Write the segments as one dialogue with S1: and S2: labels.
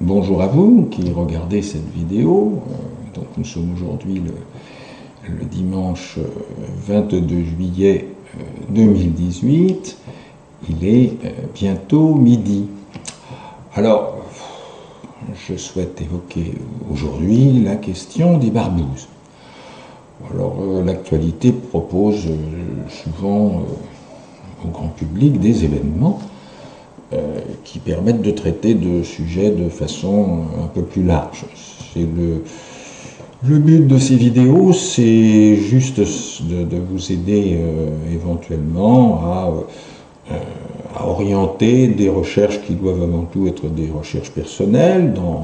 S1: Bonjour à vous qui regardez cette vidéo. Donc nous sommes aujourd'hui le dimanche 22 juillet 2018. Il est bientôt midi. Alors, je souhaite évoquer aujourd'hui la question des barbouzes. Alors, l'actualité propose souvent au grand public des événements qui permettent de traiter de sujets de façon un peu plus large. C'est le but de ces vidéos, c'est juste de vous aider éventuellement à orienter des recherches qui doivent avant tout être des recherches personnelles dans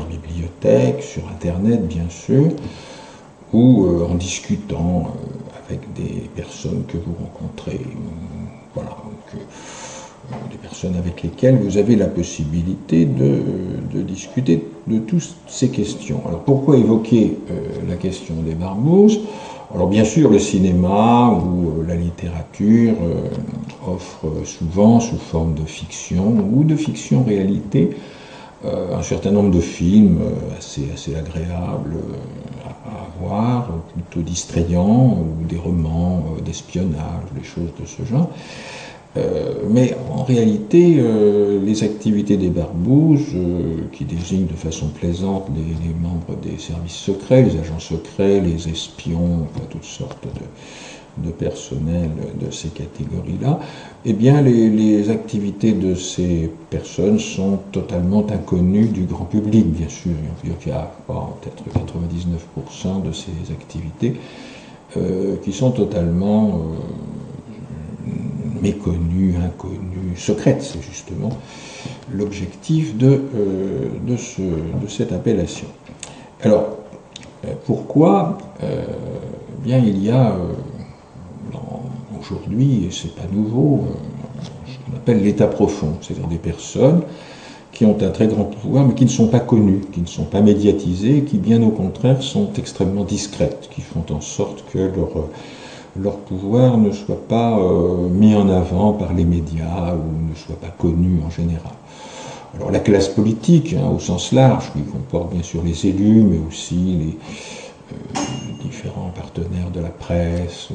S1: les bibliothèques, sur Internet bien sûr, ou en discutant avec des personnes que vous rencontrez, voilà, des personnes avec lesquelles vous avez la possibilité de discuter de toutes ces questions. Alors pourquoi évoquer la question des barbouzes? Alors bien sûr le cinéma ou la littérature offrent souvent sous forme de fiction ou de fiction-réalité un certain nombre de films assez agréables à voir, plutôt distrayants, ou des romans d'espionnage, des choses de ce genre. Mais en réalité, les activités des barbouzes, qui désignent de façon plaisante les membres des services secrets, les agents secrets, les espions, enfin, toutes sortes de personnel de ces catégories-là, eh bien les activités de ces personnes sont totalement inconnues du grand public, bien sûr. Il y a peut-être 99% de ces activités qui sont totalement méconnues, inconnues, secrètes. C'est justement l'objectif de cette appellation. Alors, pourquoi bien il y a aujourd'hui, et c'est pas nouveau, ce qu'on appelle l'état profond, c'est-à-dire des personnes qui ont un très grand pouvoir, mais qui ne sont pas connues, qui ne sont pas médiatisées, qui bien au contraire sont extrêmement discrètes, qui font en sorte que leur pouvoir ne soit pas mis en avant par les médias ou ne soit pas connu en général. Alors la classe politique, au sens large, qui comporte bien sûr les élus, mais aussi les différents partenaires de la presse,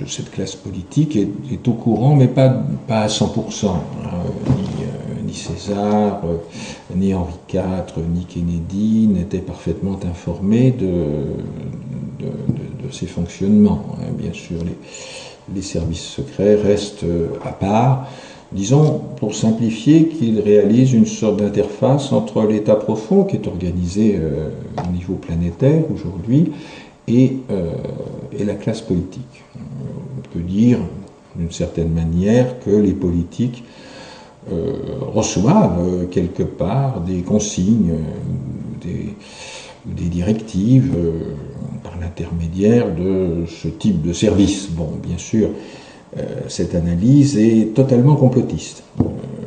S1: cette classe politique est au courant, mais pas à 100%. Ni César, ni Henri IV, ni Kennedy n'étaient parfaitement informés de ces fonctionnements. Bien sûr, les services secrets restent à part. Disons, pour simplifier, qu'ils réalisent une sorte d'interface entre l'état profond, qui est organisé au niveau planétaire aujourd'hui, et la classe politique. On peut dire, d'une certaine manière, que les politiques reçoivent quelque part des consignes, des directives par l'intermédiaire de ce type de service. Bon, bien sûr, cette analyse est totalement complotiste.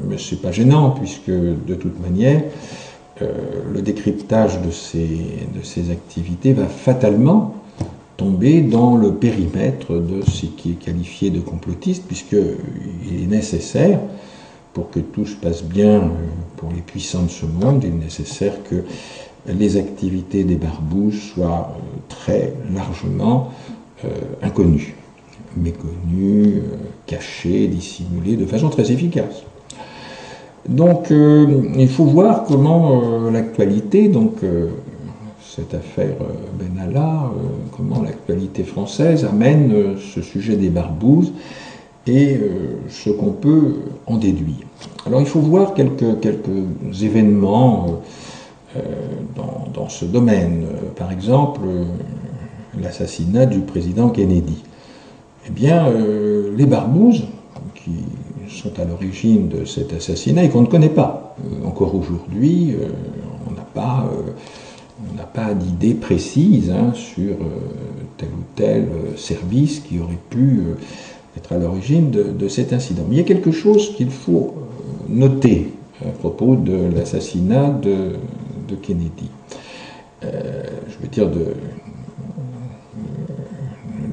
S1: Mais ce n'est pas gênant, puisque de toute manière, le décryptage de ces activités va fatalement tomber dans le périmètre de ce qui est qualifié de complotiste, puisqu'il est nécessaire, pour que tout se passe bien pour les puissants de ce monde, il est nécessaire que les activités des barbouzes soient très largement inconnues, méconnues, cachées, dissimulées, de façon très efficace. Donc, il faut voir comment l'actualité, donc cette affaire Benalla, comment l'actualité française amène ce sujet des barbouzes et ce qu'on peut en déduire. Alors, il faut voir quelques événements dans ce domaine. Par exemple, l'assassinat du président Kennedy. Eh bien, les barbouzes, qui sont à l'origine de cet assassinat et qu'on ne connaît pas. Encore aujourd'hui, on n'a pas d'idée précise sur tel ou tel service qui aurait pu être à l'origine de cet incident. Mais il y a quelque chose qu'il faut noter à propos de l'assassinat de Kennedy. Je veux dire de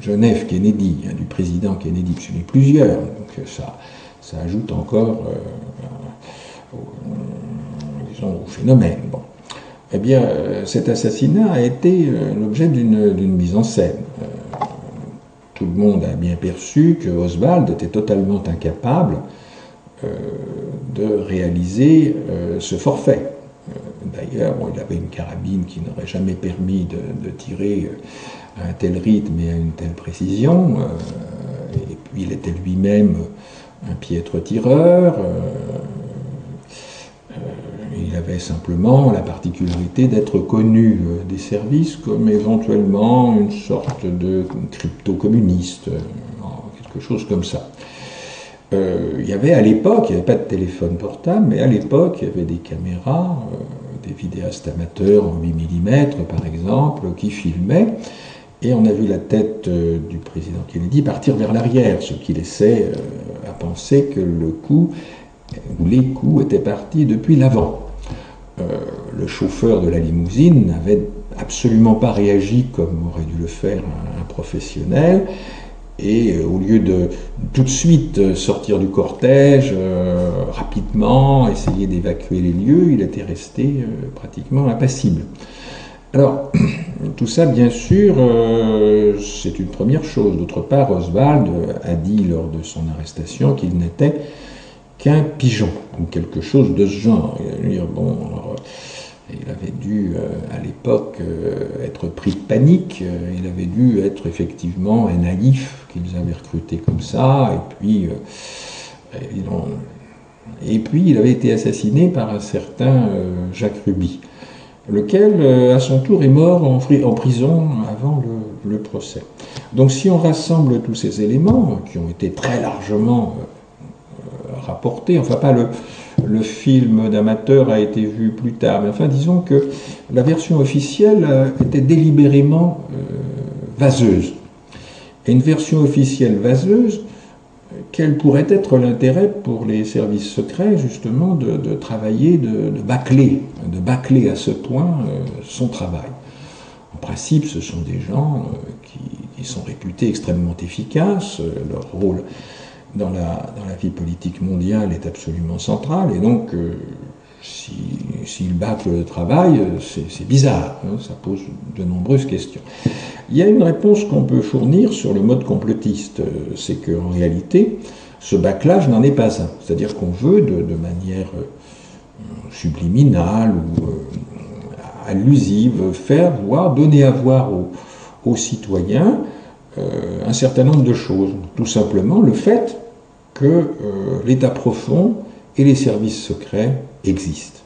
S1: John F. Kennedy, du président Kennedy, parce qu'il y en a plusieurs, donc ça ajoute encore disons, au phénomène. Bon. Eh bien, cet assassinat a été l'objet d'une mise en scène. Tout le monde a bien perçu que Oswald était totalement incapable de réaliser ce forfait. D'ailleurs, bon, il avait une carabine qui n'aurait jamais permis de tirer à un tel rythme et à une telle précision. Et puis, il était lui-même un piètre tireur. Il avait simplement la particularité d'être connu des services comme éventuellement une sorte de crypto-communiste, quelque chose comme ça. Il y avait à l'époque, il n'y avait pas de téléphone portable, mais à l'époque, il y avait des caméras, des vidéastes amateurs en 8 mm par exemple, qui filmaient, et on a vu la tête du président Kennedy partir vers l'arrière, ce qui laissait à penser que le coup, ou les coups, étaient partis depuis l'avant. Le chauffeur de la limousine n'avait absolument pas réagi comme aurait dû le faire un professionnel, et au lieu de tout de suite sortir du cortège rapidement, essayer d'évacuer les lieux, il était resté pratiquement impassible. Alors, tout ça, bien sûr, c'est une première chose. D'autre part, Oswald a dit lors de son arrestation qu'il n'était qu'un pigeon, ou quelque chose de ce genre. Il avait dû, à l'époque, être pris de panique, il avait dû être effectivement un naïf qu'ils avaient recruté comme ça, et puis il avait été assassiné par un certain Jacques Ruby, lequel, à son tour, est mort en prison avant le procès. Donc si on rassemble tous ces éléments, qui ont été très largement rapporté, enfin pas le film d'amateur a été vu plus tard, mais enfin disons que la version officielle était délibérément vaseuse. Et une version officielle vaseuse, quel pourrait être l'intérêt pour les services secrets justement de travailler, de bâcler à ce point son travail. En principe, ce sont des gens qui sont réputés extrêmement efficaces, leur rôle dans la vie politique mondiale est absolument centrale, et donc s'ils bâclent le travail, c'est bizarre, hein, ça pose de nombreuses questions. Il y a une réponse qu'on peut fournir sur le mode complotiste, c'est qu'en réalité, ce bâclage n'en est pas un. C'est-à-dire qu'on veut, de manière subliminale ou allusive, faire voir, donner à voir aux citoyens un certain nombre de choses. Tout simplement le fait que l'État profond et les services secrets existent.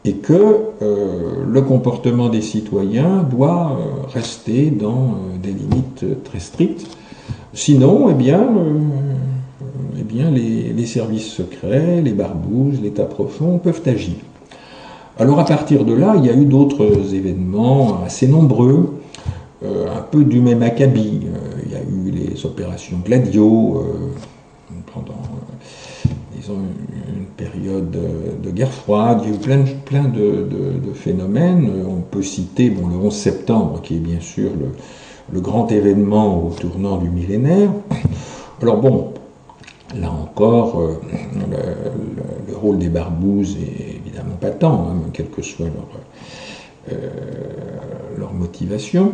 S1: Et que le comportement des citoyens doit rester dans des limites très strictes. Sinon, eh bien les services secrets, les barbouzes, l'État profond peuvent agir. Alors à partir de là, il y a eu d'autres événements assez nombreux, un peu du même acabit. Il y a eu les opérations Gladio, pendant disons, une période de guerre froide, il y a eu plein de phénomènes. On peut citer le 11 septembre, qui est bien sûr le grand événement au tournant du millénaire. Alors bon, là encore, le rôle des barbouzes est évidemment patent, hein, quelle que soit leur motivation.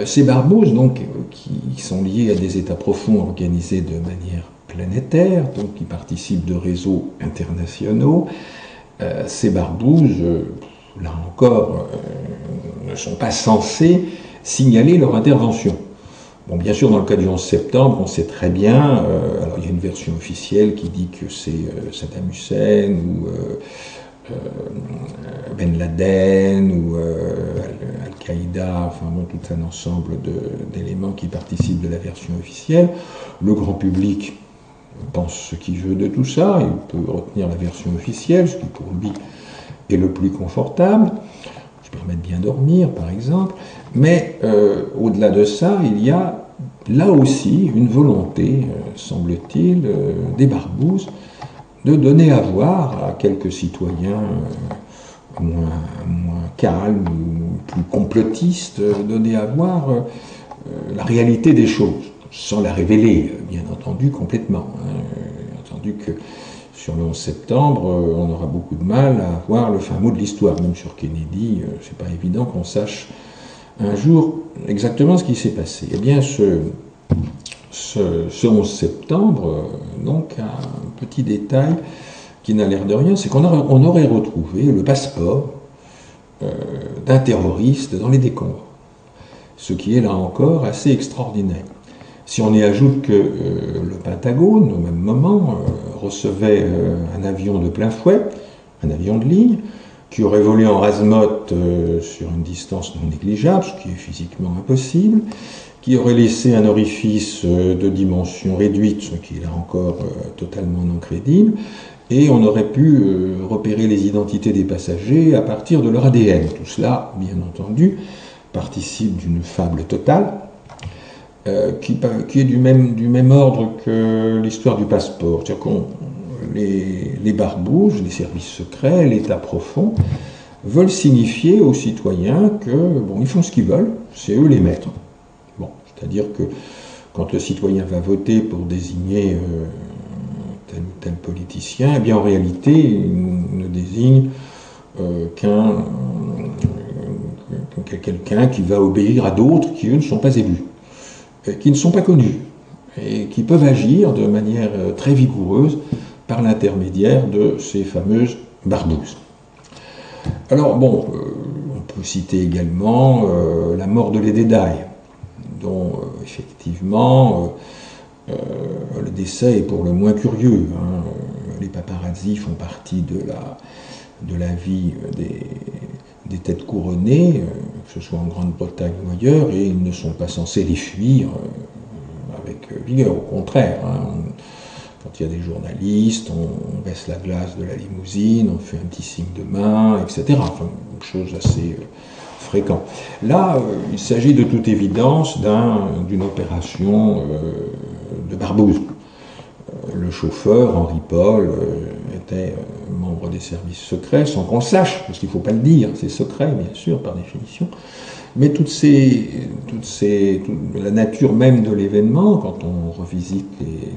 S1: Ces barbouzes, donc, qui sont liés à des États profonds organisés de manière planétaire, donc qui participent de réseaux internationaux, ces barbouzes, là encore, ne sont pas censés signaler leur intervention. Bon, bien sûr, dans le cas du 11 septembre, on sait très bien, alors il y a une version officielle qui dit que c'est Saddam Hussein ou Ben Laden ou Al-Qaïda, enfin bon, tout un ensemble d'éléments qui participent de la version officielle. Le grand public pense ce qu'il veut de tout ça, il peut retenir la version officielle, ce qui pour lui est le plus confortable, qui permet de bien dormir par exemple, mais au-delà de ça, il y a là aussi une volonté, semble-t-il, des barbouzes, de donner à voir à quelques citoyens moins calmes ou plus complotistes, donner à voir la réalité des choses, sans la révéler, bien entendu, complètement. Bien entendu que sur le 11 septembre, on aura beaucoup de mal à avoir le fin mot de l'histoire. Même sur Kennedy, c'est pas évident qu'on sache un jour exactement ce qui s'est passé. Eh bien, ce 11 septembre, donc, un petit détail qui n'a l'air de rien, c'est qu'on aurait retrouvé le passeport d'un terroriste dans les décombres. Ce qui est là encore assez extraordinaire. Si on y ajoute que le Pentagone, au même moment, recevait un avion de plein fouet, un avion de ligne, qui aurait volé en azimuth sur une distance non négligeable, ce qui est physiquement impossible, qui aurait laissé un orifice de dimension réduite, ce qui est là encore totalement non crédible, et on aurait pu repérer les identités des passagers à partir de leur ADN. Tout cela, bien entendu, participe d'une fable totale, qui est du même ordre que l'histoire du passeport. C'est-à-dire que les barbouzes, les services secrets, l'État profond, veulent signifier aux citoyens que, bon, ils font ce qu'ils veulent, c'est eux les maîtres. Bon, c'est-à-dire que quand le citoyen va voter pour désigner tel ou tel politicien, eh bien en réalité, il ne désigne quelqu'un qui va obéir à d'autres qui, eux, ne sont pas élus, qui ne sont pas connus, et qui peuvent agir de manière très vigoureuse par l'intermédiaire de ces fameuses barbouzes. Alors, bon, on peut citer également la mort de Lady Di, dont, effectivement, le décès est pour le moins curieux. Hein. Les paparazzis font partie de la vie des têtes couronnées, que ce soit en Grande-Bretagne ou ailleurs, et ils ne sont pas censés les fuir avec vigueur, au contraire. Hein. Quand il y a des journalistes, on baisse la glace de la limousine, on fait un petit signe de main, etc. Enfin, une chose assez fréquente. Là, il s'agit de toute évidence d'une opération de barbouze. Le chauffeur, Henri Paul, était membre des services secrets, sans qu'on le sache, parce qu'il ne faut pas le dire, c'est secret, bien sûr, par définition. Mais la nature même de l'événement, quand on revisite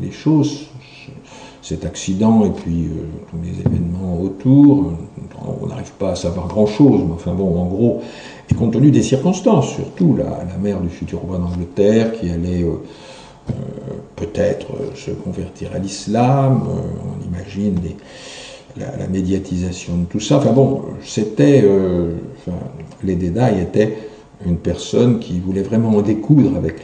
S1: les choses, cet accident et puis tous les événements autour, on n'arrive pas à savoir grand-chose, mais enfin bon, en gros, et compte tenu des circonstances, surtout la mère du futur roi d'Angleterre qui allait peut-être se convertir à l'islam, on imagine la médiatisation de tout ça. Enfin bon, Lady Di était une personne qui voulait vraiment en découdre avec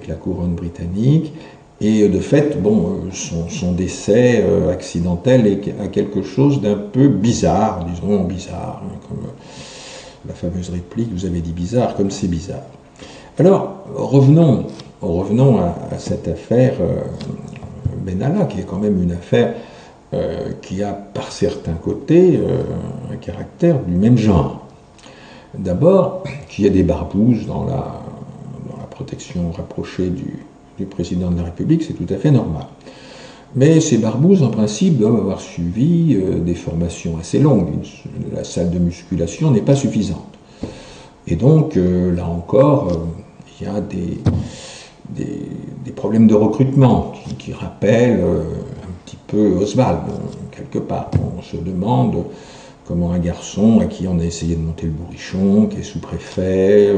S1: la couronne britannique, et de fait, bon, son décès accidentel est quelque chose d'un peu bizarre, disons bizarre, hein, comme la fameuse réplique, vous avez dit bizarre, comme c'est bizarre. Alors, revenons à cette affaire Benalla, qui est quand même une affaire qui a par certains côtés un caractère du même genre. D'abord, qu'il y ait des barbouzes dans la protection rapprochée du président de la République, c'est tout à fait normal. Mais ces barbouzes, en principe, doivent avoir suivi des formations assez longues. La salle de musculation n'est pas suffisante. Et donc, là encore, il y a des problèmes de recrutement qui rappellent un petit peu Oswald, quelque part. On se demande comment un garçon à qui on a essayé de monter le bourrichon, qui est sous-préfet,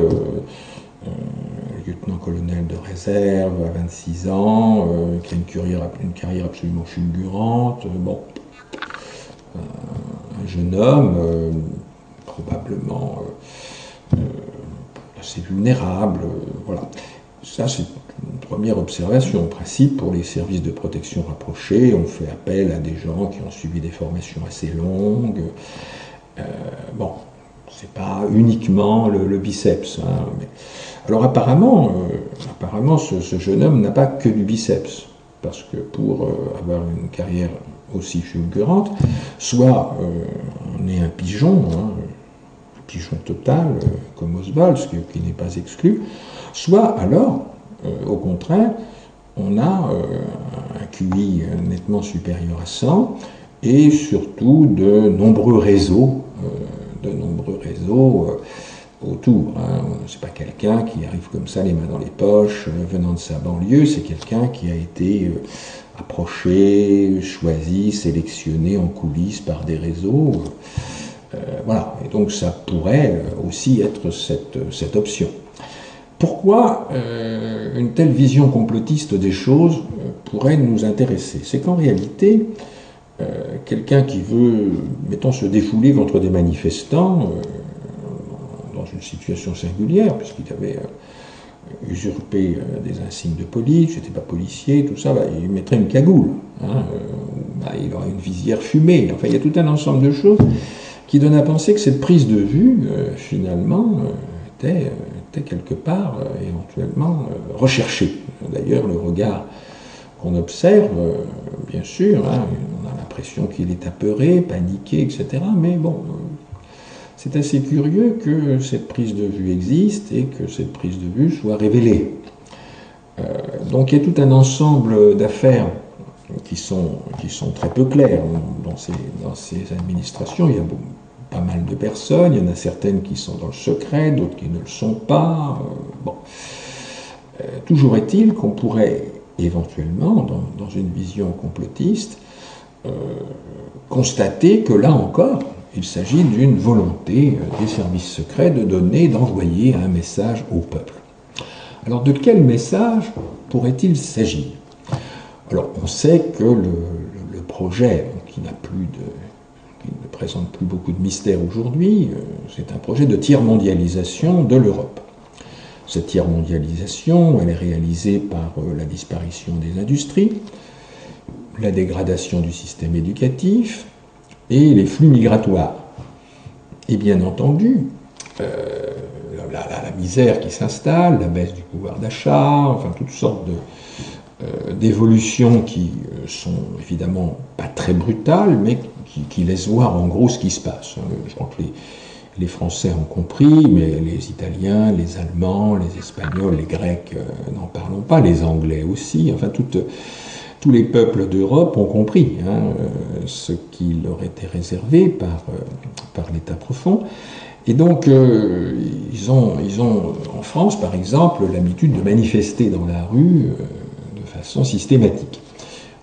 S1: lieutenant-colonel de réserve à 26 ans, qui a une carrière absolument fulgurante, bon, un jeune homme probablement assez vulnérable, voilà. Ça, c'est une première observation. En principe, pour les services de protection rapprochés, on fait appel à des gens qui ont suivi des formations assez longues. Bon, c'est pas uniquement le biceps. Hein, mais... Alors apparemment, ce jeune homme n'a pas que du biceps, parce que pour avoir une carrière aussi fulgurante, soit on est un pigeon, hein, un pigeon total, comme Oswald, ce qui n'est pas exclu, soit alors, au contraire, on a un QI nettement supérieur à 100, et surtout de nombreux réseaux autour. Hein. C'est pas quelqu'un qui arrive comme ça, les mains dans les poches, venant de sa banlieue, c'est quelqu'un qui a été approchés, choisis, sélectionnés en coulisses par des réseaux. Voilà, et donc ça pourrait aussi être cette option. Pourquoi une telle vision complotiste des choses pourrait nous intéresser? C'est qu'en réalité, quelqu'un qui veut, mettons, se défouler contre des manifestants dans une situation singulière, puisqu'il avait usurpé des insignes de police, j'étais pas policier, tout ça, bah, il mettrait une cagoule, hein, bah, il aurait une visière fumée. Enfin, il y a tout un ensemble de choses qui donnent à penser que cette prise de vue, finalement, était quelque part éventuellement recherchée. D'ailleurs, le regard qu'on observe, bien sûr, hein, on a l'impression qu'il est apeuré, paniqué, etc. Mais bon, c'est assez curieux que cette prise de vue existe et que cette prise de vue soit révélée. Donc il y a tout un ensemble d'affaires qui sont très peu claires dans ces administrations. Il y a pas mal de personnes, il y en a certaines qui sont dans le secret, d'autres qui ne le sont pas. Bon. Toujours est-il qu'on pourrait éventuellement, dans une vision complotiste, constater que là encore, il s'agit d'une volonté des services secrets de donner, d'envoyer un message au peuple. Alors de quel message pourrait-il s'agir? Alors on sait que le projet, qui ne présente plus beaucoup de mystère aujourd'hui, c'est un projet de tiers-mondialisation de l'Europe. Cette tiers-mondialisation, elle est réalisée par la disparition des industries, la dégradation du système éducatif et les flux migratoires. Et bien entendu, la misère qui s'installe, la baisse du pouvoir d'achat, enfin toutes sortes d'évolutions qui sont évidemment pas très brutales, mais qui laissent voir en gros ce qui se passe. Je crois que les Français ont compris, mais les Italiens, les Allemands, les Espagnols, les Grecs, n'en parlons pas, les Anglais aussi, enfin tous les peuples d'Europe ont compris ce qui leur était réservé par l'État profond. Et donc, ils ont, en France, par exemple, l'habitude de manifester dans la rue de façon systématique.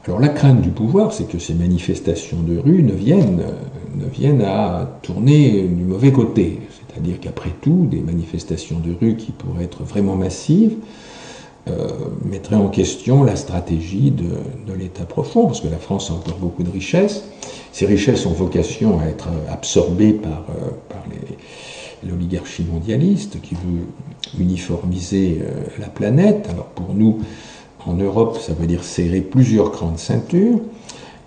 S1: Alors, la crainte du pouvoir, c'est que ces manifestations de rue ne viennent à tourner du mauvais côté. C'est-à-dire qu'après tout, des manifestations de rue qui pourraient être vraiment massives mettrait en question la stratégie de l'État profond, parce que la France a encore beaucoup de richesses. Ces richesses ont vocation à être absorbées par l'oligarchie mondialiste qui veut uniformiser la planète. Alors pour nous, en Europe, ça veut dire serrer plusieurs grandes ceintures.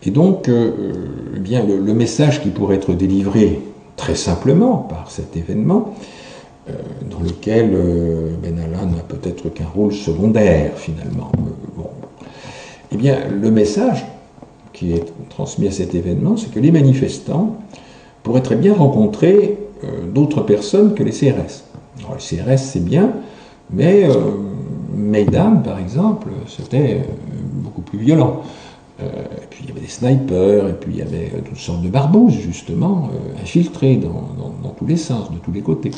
S1: Et donc, eh bien, le message qui pourrait être délivré très simplement par cet événement, dans lequel Benalla n'a peut-être qu'un rôle secondaire, finalement. Bon. Eh bien, le message qui est transmis à cet événement, c'est que les manifestants pourraient très bien rencontrer d'autres personnes que les CRS. Alors, les CRS, c'est bien, mais Mesdames, par exemple, c'était beaucoup plus violent. Et puis il y avait des snipers, et puis il y avait toutes sortes de barbouzes, justement, infiltrés dans tous les sens, de tous les côtés.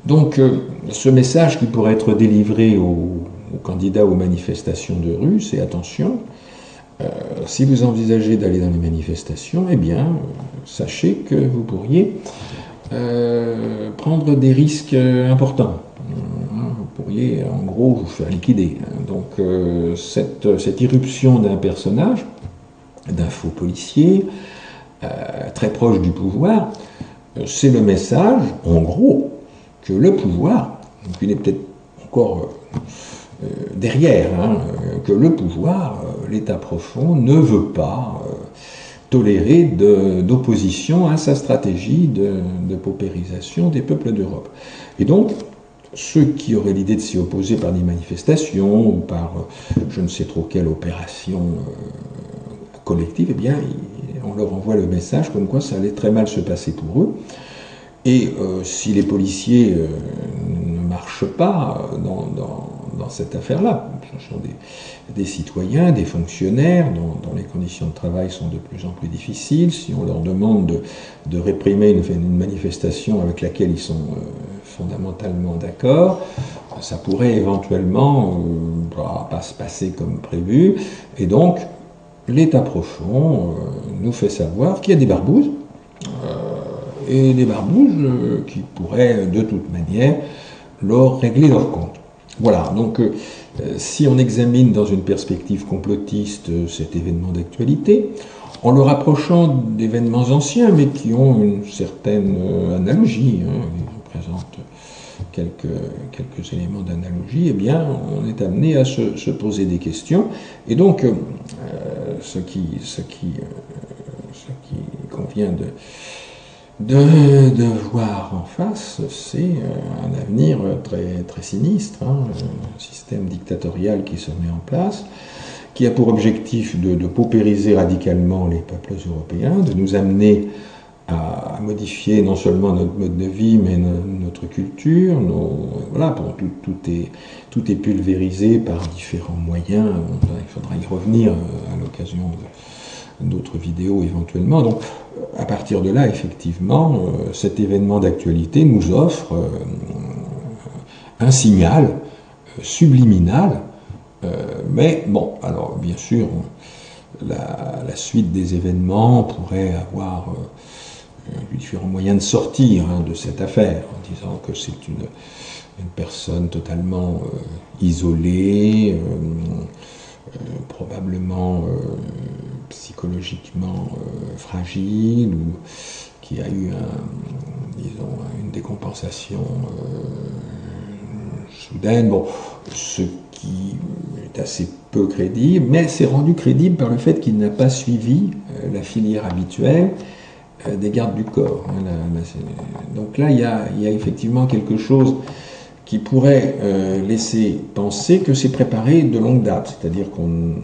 S1: Donc, ce message qui pourrait être délivré aux candidats aux manifestations de rue, c'est attention, si vous envisagez d'aller dans les manifestations, eh bien, sachez que vous pourriez prendre des risques importants. Vous pourriez, en gros, vous faire liquider. Donc, cette irruption d'un personnage, d'un faux policier, très proche du pouvoir, c'est le message, en gros, que le pouvoir, donc il est peut-être encore derrière, que le pouvoir, l'État profond, ne veut pas tolérer d'opposition à sa stratégie de paupérisation des peuples d'Europe. Et donc, ceux qui auraient l'idée de s'y opposer par des manifestations ou par je ne sais trop quelle opération collective, eh bien, on leur envoie le message comme quoi ça allait très mal se passer pour eux. Et si les policiers ne marchent pas dans cette affaire-là, ce sont des citoyens, des fonctionnaires dont les conditions de travail sont de plus en plus difficiles, si on leur demande de réprimer une manifestation avec laquelle ils sont fondamentalement d'accord, ça pourrait éventuellement pas se passer comme prévu. Et donc, l'État profond nous fait savoir qu'il y a des barbouzes, et des barbouzes qui pourraient de toute manière leur régler leur compte. Voilà, donc si on examine dans une perspective complotiste cet événement d'actualité, en le rapprochant d'événements anciens, mais qui ont une certaine analogie, ils représentent quelques éléments d'analogie, eh bien, on est amené à se poser des questions. Et donc, ce qui convient de voir en face, c'est un avenir très, très sinistre, un système dictatorial qui se met en place, qui a pour objectif de paupériser radicalement les peuples européens, de nous amener à modifier non seulement notre mode de vie, mais notre culture. Voilà, tout est pulvérisé par différents moyens. Il faudra y revenir à l'occasion d'autres vidéos éventuellement. Donc, à partir de là, effectivement, cet événement d'actualité nous offre un signal subliminal. Mais bon, alors bien sûr, la suite des événements pourrait avoir différents moyens de sortir de cette affaire, en disant que c'est une personne totalement isolée, probablement psychologiquement fragile, ou qui a eu une décompensation soudaine. Bon, ce qui est assez peu crédible, mais c'est rendu crédible par le fait qu'il n'a pas suivi la filière habituelle des gardes du corps. Donc là, il y a effectivement quelque chose qui pourrait laisser penser que c'est préparé de longue date, c'est-à-dire qu'on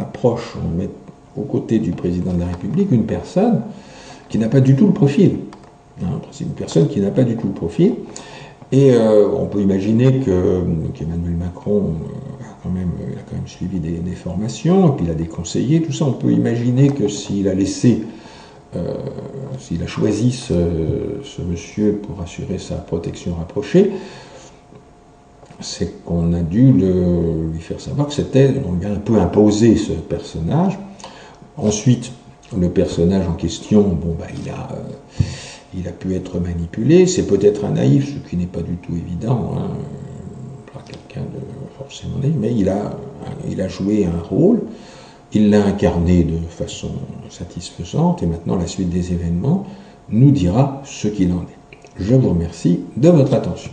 S1: approche, on met aux côtés du président de la République une personne qui n'a pas du tout le profil. C'est une personne qui n'a pas du tout le profil. Et on peut imaginer qu'Emmanuel Macron a quand même suivi des formations, et puis il a des conseillers, tout ça. On peut imaginer que s'il a choisi ce monsieur pour assurer sa protection rapprochée, c'est qu'on a dû lui faire savoir que on lui a un peu imposé ce personnage. Ensuite, le personnage en question, il a pu être manipulé. C'est peut-être un naïf, ce qui n'est pas du tout évident, pas quelqu'un de forcément naïf, mais il a joué un rôle, il l'a incarné de façon satisfaisante, et maintenant la suite des événements nous dira ce qu'il en est. Je vous remercie de votre attention.